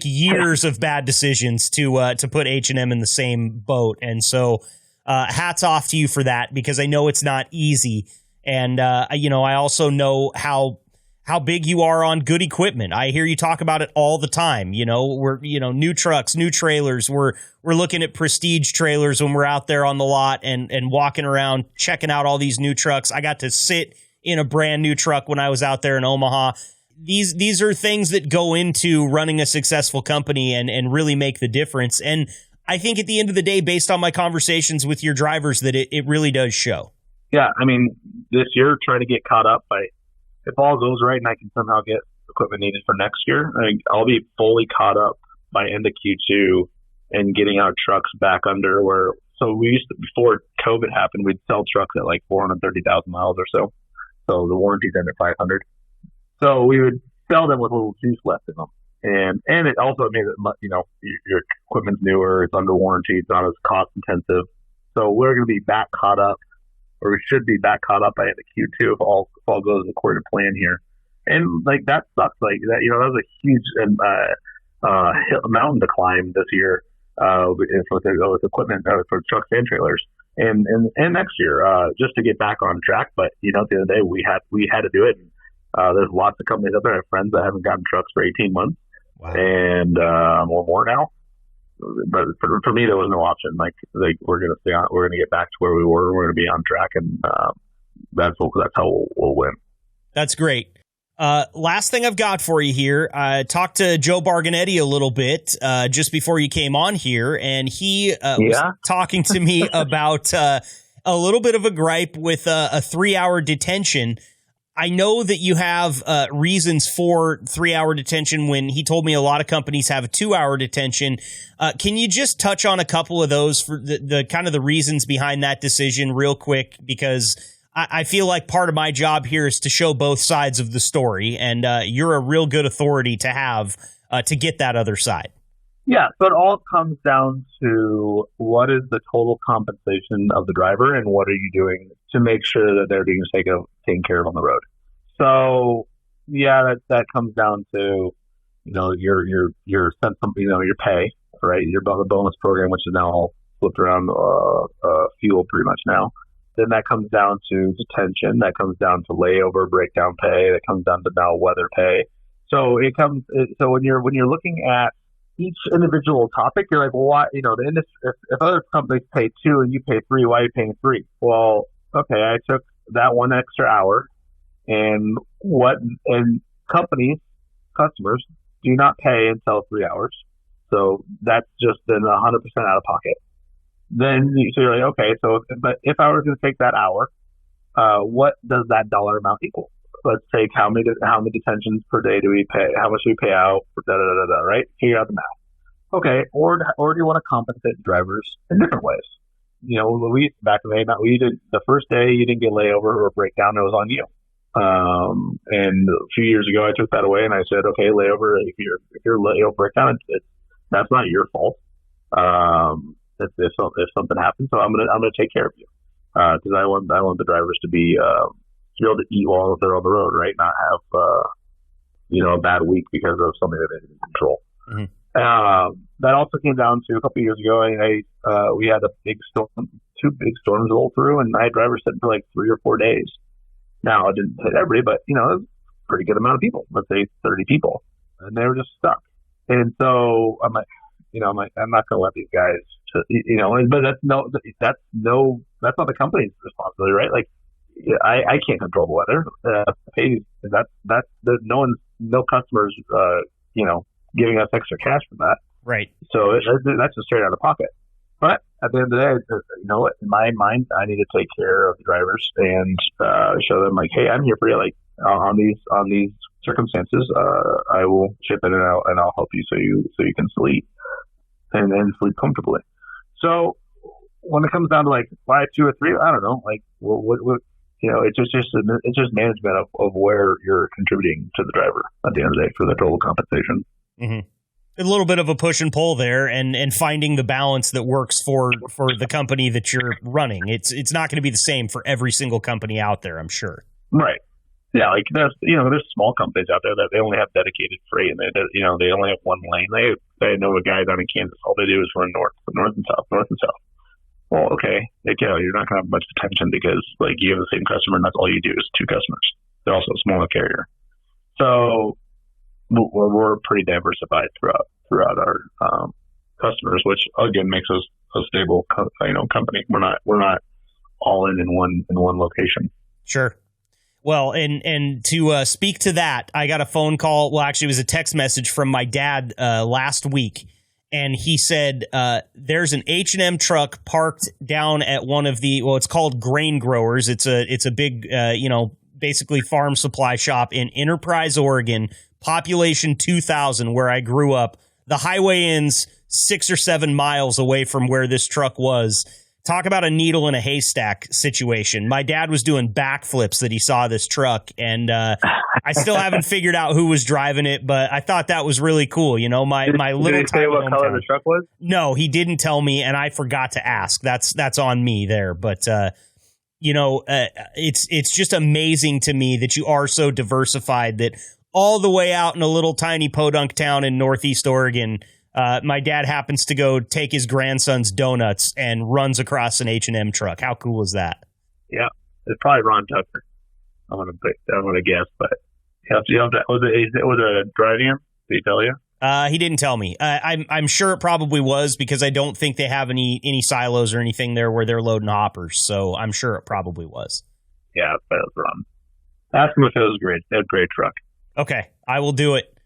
years of bad decisions to put H&M in the same boat. And so hats off to you for that, because I know it's not easy. And, I also know how big you are on good equipment. I hear you talk about it all the time. We're, new trucks, new trailers. We're looking at prestige trailers when we're out there on the lot and walking around, checking out all these new trucks. I got to sit in a brand new truck when I was out there in Omaha. These are things that go into running a successful company and really make the difference. And I think at the end of the day, based on my conversations with your drivers, that it really does show. Yeah. I mean, this year, trying to get caught up if all goes right and I can somehow get equipment needed for next year, I'll be fully caught up by end of Q2 and getting our trucks back under where. So we used to, before COVID happened, we'd sell trucks at like 430,000 miles or so. So the warranty's under 500. So we would sell them with little juice left in them. And it also made it, your equipment's newer, it's under warranty, it's not as cost intensive. So we're going to be back caught up, or we should be back caught up by the Q2 if all goes according to plan here. And that sucks. That was a huge mountain to climb this year with equipment for trucks and trailers, and next year just to get back on track. But at the end of the day, we had to do it. There's lots of companies out there. I have friends that haven't gotten trucks for 18 months, wow. And or more now. But for me, there was no option. We're gonna stay on. We're gonna get back to where we were. We're gonna be on track, and that's how we'll win. That's great. Last thing I've got for you here. I talked to Joe Bargonetti a little bit just before you came on here, and he was talking to me about a little bit of a gripe with a 3-hour detention. I know that you have reasons for 3-hour detention when he told me a lot of companies have a 2-hour detention. Can you just touch on a couple of those for the kind of the reasons behind that decision real quick? Because I feel like part of my job here is to show both sides of the story, and you're a real good authority to have to get that other side. Yeah, so it all comes down to what is the total compensation of the driver and what are you doing to make sure that they're being taken care of on the road. So yeah, that comes down to, your sense of, your pay, right? Your bonus program, which is now all flipped around fuel pretty much now. Then that comes down to detention, that comes down to layover, breakdown pay, that comes down to now weather pay. So so when you're looking at each individual topic, you're like, well, why, the industry, if other companies pay 2 and you pay 3, why are you paying 3? Well, okay, I took that one extra hour and customers do not pay until 3 hours. So that's just then 100% out of pocket. Then so you're like, okay, but if I were going to take that hour, what does that dollar amount equal? Let's take how many detentions per day do we pay? How much do we pay out? Right? Figure out the math. Okay, or do you want to compensate drivers in different ways? Back in the day, we did the first day you didn't get layover or breakdown, it was on you. And a few years ago, I took that away and I said, okay, layover. If you're layover breakdown, that's not your fault. If something happens, so I'm gonna take care of you because I want the drivers to be able to eat while they're on the road, right? Not have a bad week because of something that they didn't control. Mm-hmm. That also came down to a couple of years ago. We had a big storm, 2 big storms roll through, and I had drivers sitting for like 3 or 4 days. Now, it didn't hit everybody, but it was a pretty good amount of people. Let's say 30 people, and they were just stuck. And so I'm like, I'm not going to let these guys, but that's not the company's responsibility, right? Like, I can't control the weather. No customers, giving us extra cash for that. Right. So that's just straight out of pocket. But at the end of the day, in my mind, I need to take care of the drivers and show them like, hey, I'm here for you. Like on these circumstances, I will chip in and I'll help you so you can sleep and then sleep comfortably. So when it comes down to like 5, 2, or 3, I don't know. Like what it's just management of where you're contributing to the driver at the end of the day for the total compensation. Mm-hmm. A little bit of a push and pull there, and finding the balance that works for the company that you're running. It's not going to be the same for every single company out there, I'm sure. Right. Yeah, like there's small companies out there that they only have dedicated freight, and they only have one lane. They know a guy down in Kansas. All they do is run north and south. Well, okay, you're not going to have much detention because like you have the same customer, and that's all you do is 2 customers. They're also a smaller carrier, so we're pretty diversified throughout our customers, which again makes us a stable company. We're not all in one location. Sure. Well, and to speak to that, I got a phone call. Well, actually, it was a text message from my dad last week, and he said there's an H&M truck parked down at one of it's called Grain Growers. It's a big basically farm supply shop in Enterprise, Oregon. Population 2,000, where I grew up. The highway ends 6 or 7 miles away from where this truck was. Talk about a needle in a haystack situation. My dad was doing backflips that he saw this truck, and I still haven't figured out who was driving it, but I thought that was really cool. My little did he say what color the truck was? No, he didn't tell me, and I forgot to ask. That's on me there, but it's just amazing to me that you are so diversified that all the way out in a little tiny podunk town in Northeast Oregon, my dad happens to go take his grandson's donuts and runs across an H&M truck. How cool is that? Yeah, it's probably Ron Tucker. I'm gonna guess, but was it driving him? Did he tell you? He didn't tell me. I'm sure it probably was because I don't think they have any silos or anything there where they're loading hoppers. So I'm sure it probably was. Yeah, that was Ron. Ask him if it was great. That great truck. Okay, I will do it.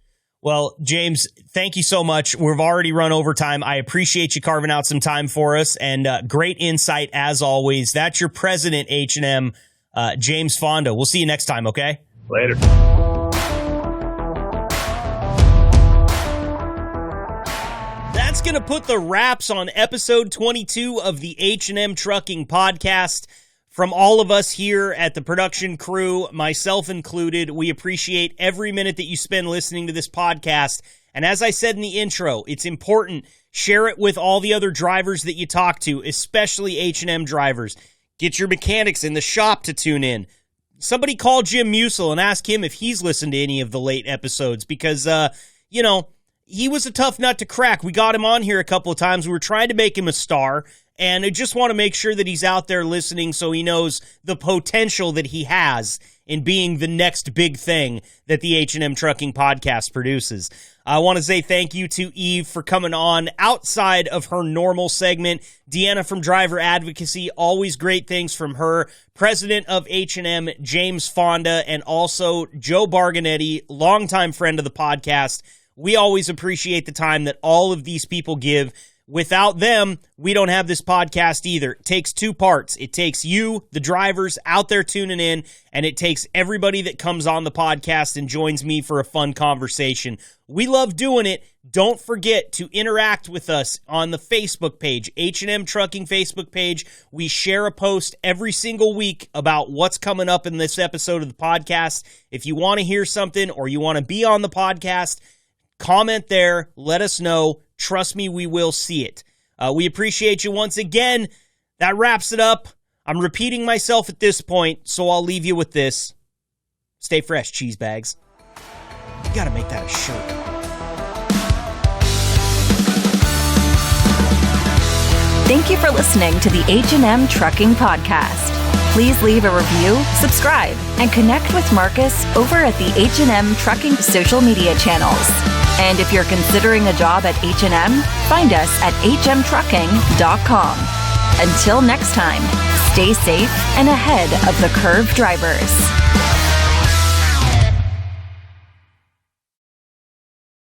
Well, James, thank you so much. We've already run over time. I appreciate you carving out some time for us, and great insight as always. That's your president, H&M, James Fonda. We'll see you next time, okay? Later. That's going to put the wraps on episode 22 of the H&M Trucking Podcast. From all of us here at the production crew, myself included, we appreciate every minute that you spend listening to this podcast. And as I said in the intro, it's important. Share it with all the other drivers that you talk to, especially H&M drivers. Get your mechanics in the shop to tune in. Somebody call Jim Musil and ask him if he's listened to any of the late episodes because, he was a tough nut to crack. We got him on here a couple of times. We were trying to make him a star, and I just want to make sure that he's out there listening so he knows the potential that he has in being the next big thing that the H&M Trucking podcast produces. I want to say thank you to Eve for coming on outside of her normal segment. Deanna from Driver Advocacy, always great things from her. President of H&M, James Fonda, and also Joe Bargonetti, longtime friend of the podcast. We always appreciate the time that all of these people give. Without them, we don't have this podcast either. It takes two parts. It takes you, the drivers, out there tuning in, and it takes everybody that comes on the podcast and joins me for a fun conversation. We love doing it. Don't forget to interact with us on the Facebook page, H&M Trucking Facebook page. We share a post every single week about what's coming up in this episode of the podcast. If you want to hear something or you want to be on the podcast, comment there. Let us know. Trust me, we will see it. We appreciate you once again. That wraps it up. I'm repeating myself at this point, so I'll leave you with this. Stay fresh, cheese bags. You gotta make that a shirt. Thank you for listening to the H&M Trucking Podcast. Please leave a review, subscribe, and connect with Marcus over at the H&M Trucking social media channels. And if you're considering a job at H&M, find us at hmtrucking.com. Until next time, stay safe and ahead of the curve drivers.